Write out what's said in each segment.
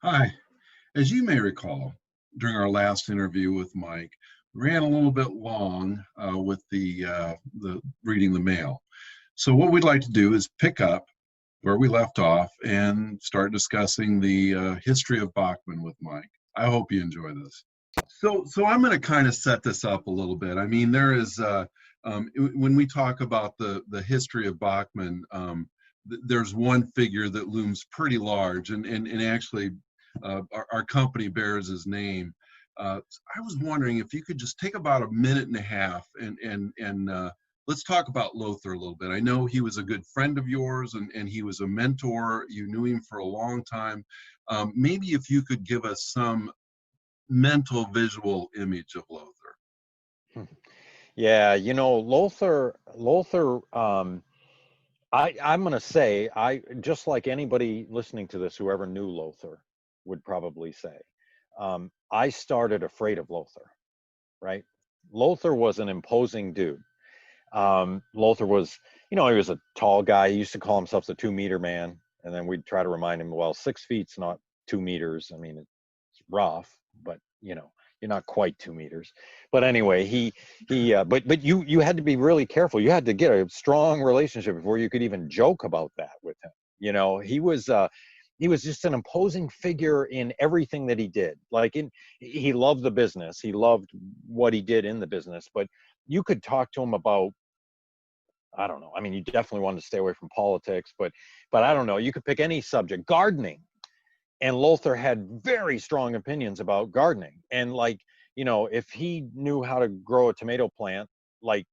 Hi. As you may recall, during our last interview with Mike, we ran a little bit long with the reading the mail. So what we'd like to do is pick up where we left off and start discussing the history of Bachman with Mike. I hope you enjoy this. So I'm going to kind of set this up a little bit. I mean, there is when we talk about the history of Bachman, there's one figure that looms pretty large, and actually our company bears his name. I was wondering if you could just take about a minute and a half and let's talk about Lothar a little bit. I know he was a good friend of yours and he was a mentor. You knew him for a long time. Maybe if you could give us some mental visual image of Lothar. Yeah, Lothar, I'm gonna say, I just like anybody listening to this, whoever knew Lothar would probably say, I started afraid of Lothar, right? Lothar was an imposing dude. Lothar was, he was a tall guy. He used to call himself the 2 meter man. And then we'd try to remind him, well, 6 feet's not 2 meters. I mean, it's rough, but you're not quite 2 meters. But anyway, but you had to be really careful. You had to get a strong relationship before you could even joke about that with him. He was just an imposing figure in everything that he did. He loved the business. He loved what he did in the business, but you could talk to him about, I don't know. I mean, you definitely wanted to stay away from politics, but I don't know. You could pick any subject, gardening, and Lothar had very strong opinions about gardening. And if he knew how to grow a tomato plant, like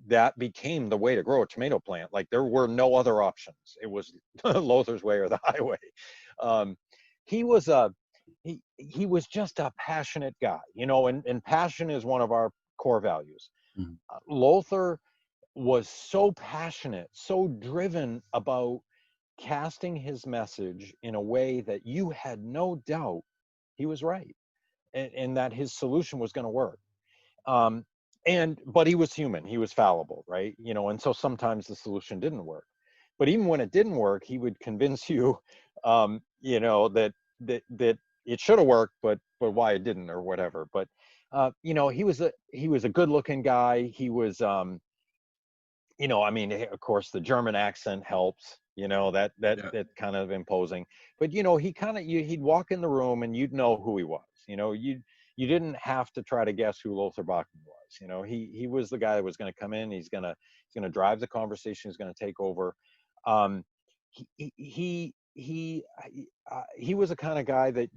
that became the way to grow a tomato plant. Like there were no other options. It was Lothar's way or the highway. Um, he was a he was just a passionate guy, and passion is one of our core values. Mhm. Lothar was so passionate, so driven about casting his message in a way that you had no doubt he was right, and that his solution was going to work. Um, but he was human, he was fallible, right? And so sometimes the solution didn't work. But even when it didn't work, he would convince you, that it should have worked, but why it didn't or whatever. But he was a good looking guy. He was I mean, of course, the German accent helps. Yeah. That kind of imposing. But he kind of he'd walk in the room and you'd know who he was. You didn't have to try to guess who Lothar Bachmann was. He was the guy that was going to come in. He's gonna drive the conversation. He's going to take over. Um, he was the kind of guy that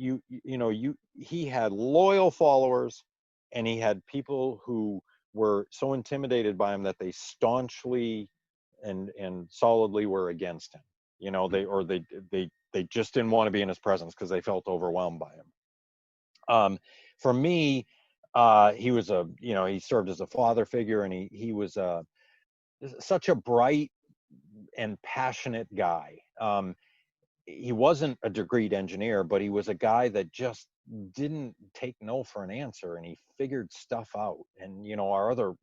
he had loyal followers, and he had people who were so intimidated by him that they staunchly and solidly were against him. They just didn't want to be in his presence because they felt overwhelmed by him. For me, he was he served as a father figure, and he was such a bright and passionate guy. He wasn't a degreed engineer, but he was a guy that just didn't take no for an answer, and he figured stuff out. And our other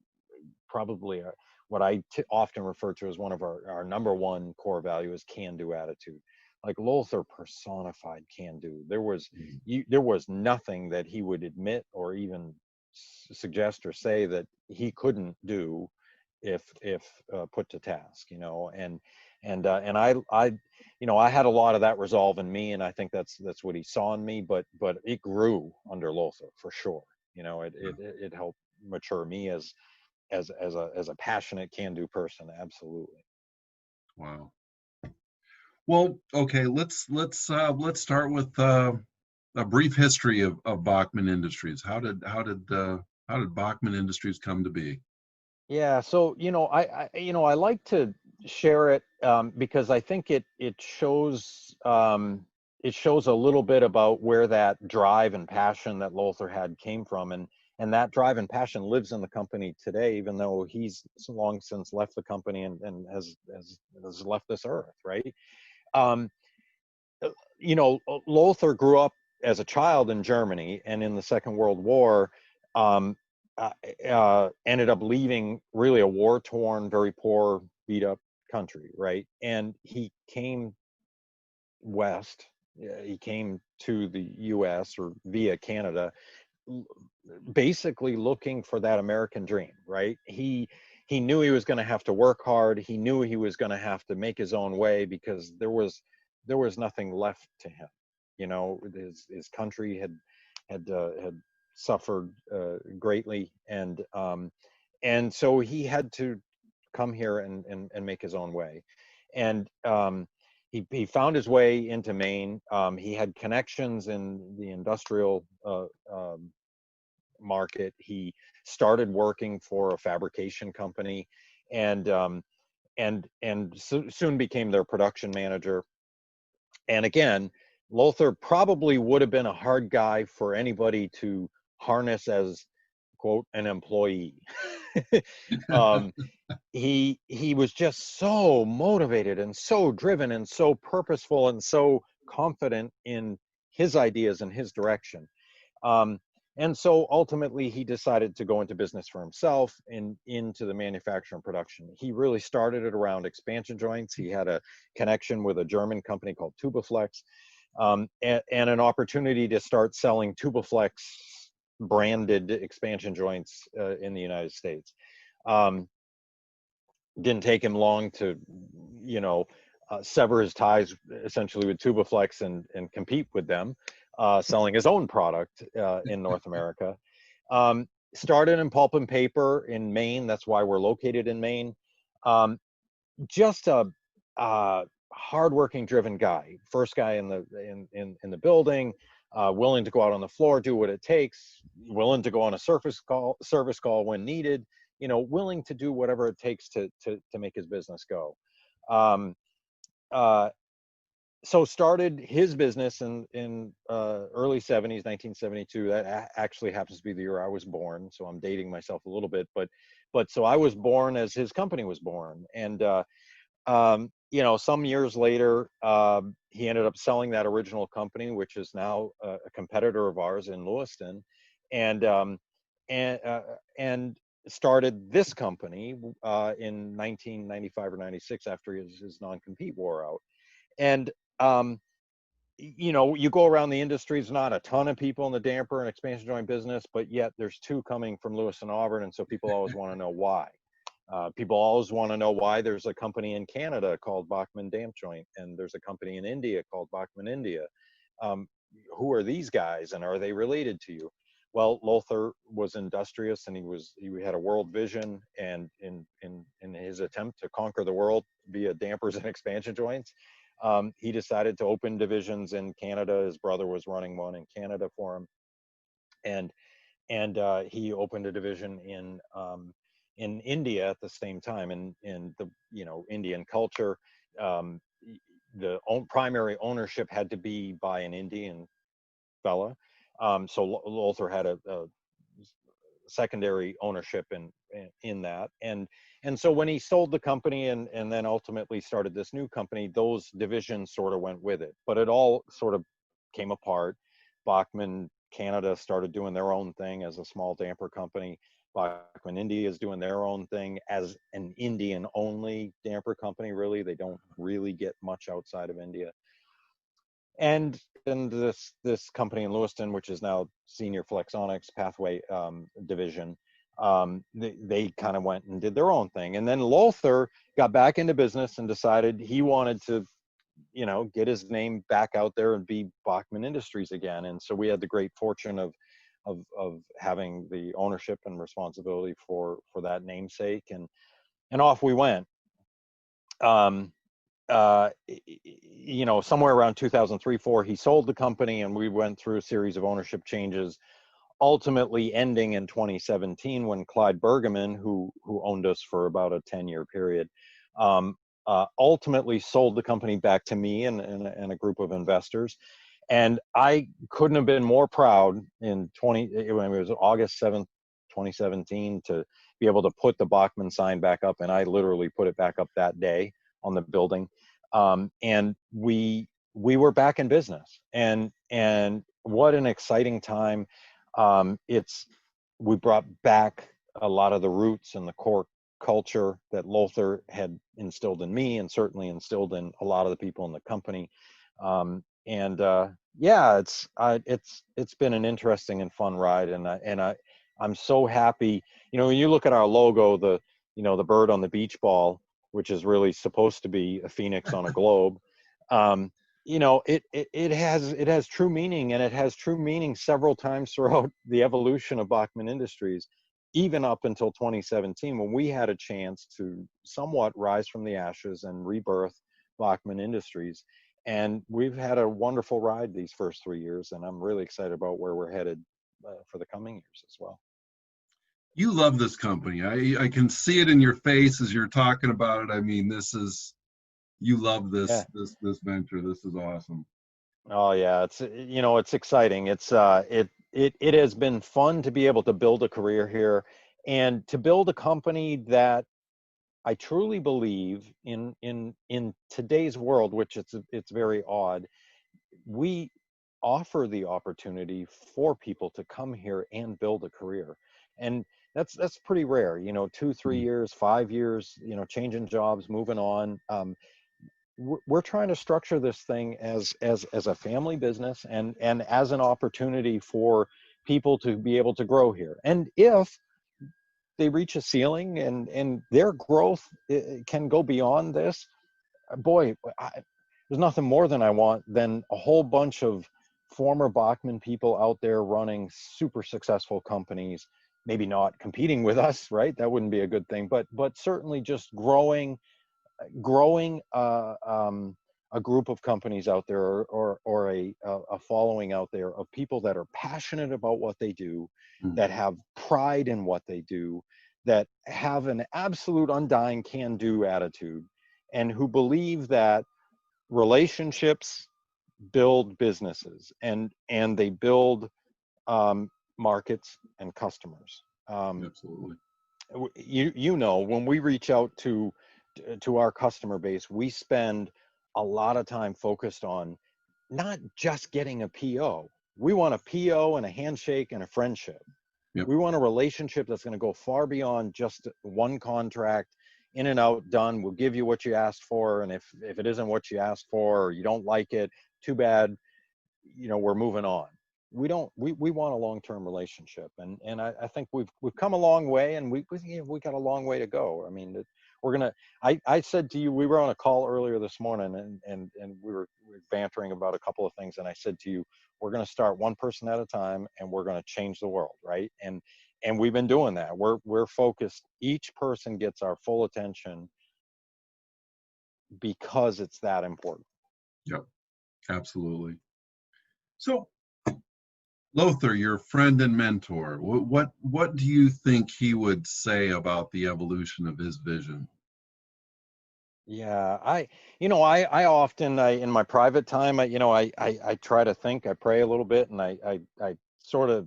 probably what often refer to as one of our number one core value is can-do attitude. Like Lothar personified can-do. Mhm. There was nothing that he would admit or even suggest or say that he couldn't do if put to task. And I had a lot of that resolve in me, and I think that's what he saw in me. But it grew under Lothar for sure. It helped mature me as a passionate can-do person. Absolutely. Wow. Well, okay, let's start with a brief history of Bachmann Industries. How did Bachmann Industries come to be? Yeah, so I like to share it because I think it shows a little bit about where that drive and passion that Lothar had came from, and that drive and passion lives in the company today, even though he's long since left the company and has left this earth, right? Um, Lothar grew up as a child in Germany, and in the Second World War, um, ended up leaving really a war-torn, very poor, beat-up country, right? And he came west he came to the US or via Canada, basically looking for that American dream, right? He knew he was going to have to work hard. He knew he was going to have to make his own way because there was nothing left to him. You know, his country had suffered greatly, and so he had to come here and make his own way. And he found his way into Maine. He had connections in the industrial market. He started working for a fabrication company, and soon became their production manager. And again, Lothar probably would have been a hard guy for anybody to harness as, quote, an employee. um, he was just so motivated and so driven and so purposeful and so confident in his ideas and his direction. Um, and so ultimately he decided to go into business for himself and into the manufacturing production. He really started it around expansion joints. He had a connection with a German company called Tubaflex, and an opportunity to start selling Tubaflex branded expansion joints in the United States. Didn't take him long to, you know, sever his ties essentially with Tubaflex and compete with them, selling his own product in North America. Started in pulp and paper in Maine. That's why we're located in Maine. Just a hardworking, driven guy. First guy in the building, willing to go out on the floor, do what it takes, willing to go on a service call when needed. You know, willing to do whatever it takes to make his business go. So started his business in early 70s, 1972. That actually happens to be the year I was born, so I'm dating myself a little bit. But so I was born as his company was born, and you know, some years later, he ended up selling that original company, which is now a competitor of ours in Lewiston, and and started this company in 1995 or 96 after his non-compete wore out. And you know, you go around the industry, there's not a ton of people in the damper and expansion joint business, but yet there's two coming from Lewiston, Auburn, and so people always want to know why. People always want to know why there's a company in Canada called Bachmann Damp Joint, and there's a company in India called Bachmann India. Who are these guys, and are they related to you? Well, Lothar was industrious, and he had a world vision, and in his attempt to conquer the world via dampers and expansion joints, he decided to open divisions in Canada. His brother was running one in Canada for him, and he opened a division in India at the same time. And in the, you know, Indian culture, the primary ownership had to be by an Indian fella. So Lothar had a secondary ownership in that, and so when he sold the company and then ultimately started this new company, those divisions sort of went with it, but it all sort of came apart. Bachmann Canada started doing their own thing as a small damper company. Bachmann India is doing their own thing as an Indian only damper company. Really, they don't really get much outside of India. And then this company in Lewiston, which is now Senior Flexonics Pathway division, they kind of went and did their own thing. And then Lothar got back into business and decided he wanted to, you know, get his name back out there and be Bachmann Industries again. And so we had the great fortune of having the ownership and responsibility for that namesake, and off we went. You know, somewhere around 2003-4, he sold the company, and we went through a series of ownership changes, ultimately ending in 2017 when Clyde Bergman, who owned us for about a 10-year period, ultimately sold the company back to me and a group of investors. And I couldn't have been more proud when it was August 7th, 2017, to be able to put the Bachmann sign back up. And I literally put it back up that day on the building. And we were back in business, and what an exciting time. We brought back a lot of the roots and the core culture that Lothar had instilled in me, and certainly instilled in a lot of the people in the company. Yeah, it's been an interesting and fun ride, I'm so happy. You know, when you look at our logo, the bird on the beach ball, which is really supposed to be a phoenix on a globe, um, it has true meaning, and it has true meaning several times throughout the evolution of Bachmann Industries, even up until 2017, when we had a chance to somewhat rise from the ashes and rebirth Bachmann Industries. And we've had a wonderful ride these first 3 years, and I'm really excited about where we're headed for the coming years as well. You love this company. I can see it in your face as you're talking about it. I mean, you love Yeah. this venture. This is awesome. Oh yeah, it's exciting. It has been fun to be able to build a career here and to build a company that I truly believe in today's world, which it's very odd. We offer the opportunity for people to come here and build a career, and that's pretty rare. 2 3 Mm. years, 5 years, changing jobs, moving on. We're trying to structure this thing as a family business, and as an opportunity for people to be able to grow here. And if they reach a ceiling and their growth can go beyond this, boy, there's nothing more than I want than a whole bunch of former Bachman people out there running super successful companies, maybe not competing with us, right? That wouldn't be a good thing, but certainly just growing a group of companies out there, or a following out there of people that are passionate about what they do, Mm. that have pride in what they do, that have an absolute undying can-do attitude, and who believe that relationships build businesses, and they build markets and customers. Absolutely. When we reach out to our customer base, we spend a lot of time focused on not just getting a PO. We want a PO and a handshake and a friendship. Yep. We want a relationship that's going to go far beyond just one contract, in and out, done. We'll give you what you asked for, and if it isn't what you asked for, or you don't like it, too bad. We're moving on. We want a long-term relationship, and I think we've come a long way, and we got a long way to go. I mean, we're gonna. I said to you, we were on a call earlier this morning, and we were bantering about a couple of things, and I said to you, we're gonna start one person at a time, and we're gonna change the world, right? And we've been doing that. We're focused. Each person gets our full attention because it's that important. Yep. Absolutely. So, Lothar, your friend and mentor, what do you think he would say about the evolution of his vision? Yeah, I often, in my private time, I try to think, I pray a little bit, and I sort of,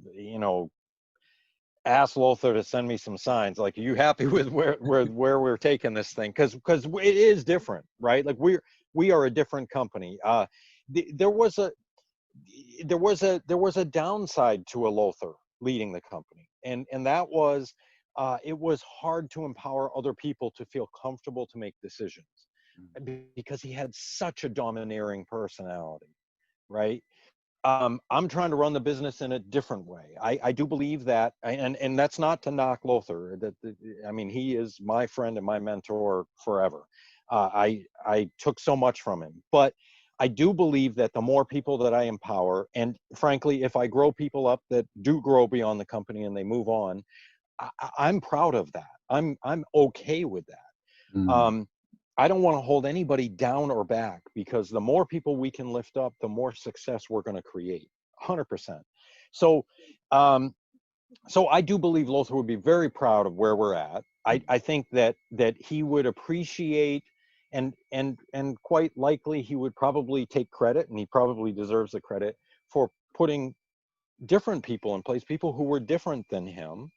ask Lothar to send me some signs. Like, are you happy with where we're taking this thing? Because it is different, right? Like, we are a different company. There was a downside to a Lothar leading the company, and that was, it was hard to empower other people to feel comfortable to make decisions, because he had such a domineering personality, right? I'm trying to run the business in a different way. I do believe that, and that's not to knock Lothar. I mean, he is my friend and my mentor forever. I took so much from him, but I do believe that the more people that I empower, and frankly, if I grow people up that do grow beyond the company and they move on, I'm proud of that. I'm okay with that. Mm. I don't want to hold anybody down or back, because the more people we can lift up, the more success we're going to create. 100%. So, so I do believe Lothar would be very proud of where we're at. I think that he would appreciate, and quite likely he would probably take credit, and he probably deserves the credit for putting different people in place, people who were different than him,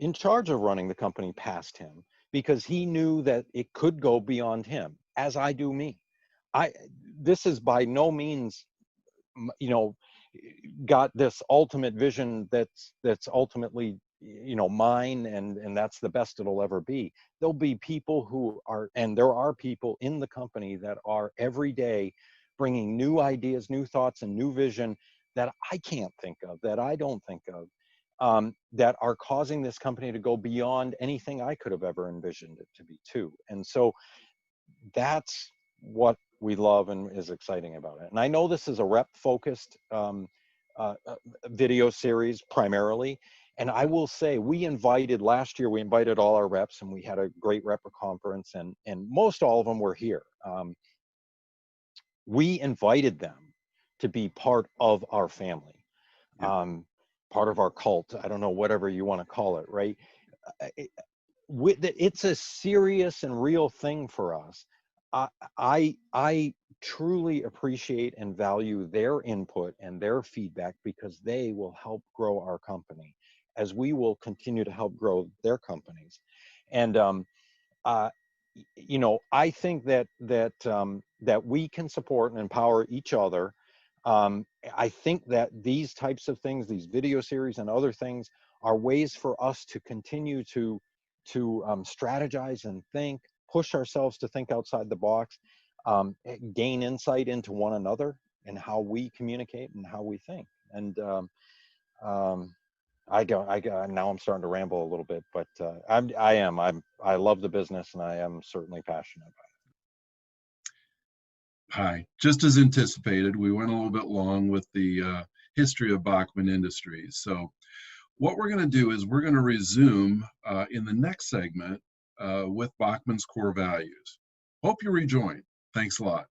in charge of running the company past him, because he knew that it could go beyond him, as I do me. I This is by no means, you know, got this ultimate vision that's ultimately, mine, and that's the best it'll ever be. There'll be people who are, and there are people in the company that are every day bringing new ideas, new thoughts, and new vision that I can't think of, that I don't think of, that are causing this company to go beyond anything I could have ever envisioned it to be too. And so that's what we love and is exciting about it. And I know this is a rep focused video series primarily. And I will say last year, we invited all our reps and we had a great rep conference, and most all of them were here. We invited them to be part of our family, part of our cult. I don't know, whatever you want to call it, right? It's a serious and real thing for us. I truly appreciate and value their input and their feedback, because they will help grow our company as we will continue to help grow their companies. And you know, I think that we can support and empower each other. I think that these types of things, these video series and other things, are ways for us to continue to strategize and think, push ourselves to think outside the box, gain insight into one another and how we communicate and how we think. And now I'm starting to ramble a little bit, but I love the business, and I am certainly passionate about it. Hi, just as anticipated, we went a little bit long with the history of Bachmann Industries. So what we're going to do is we're going to resume in the next segment with Bachmann's core values. Hope you rejoin. Thanks a lot.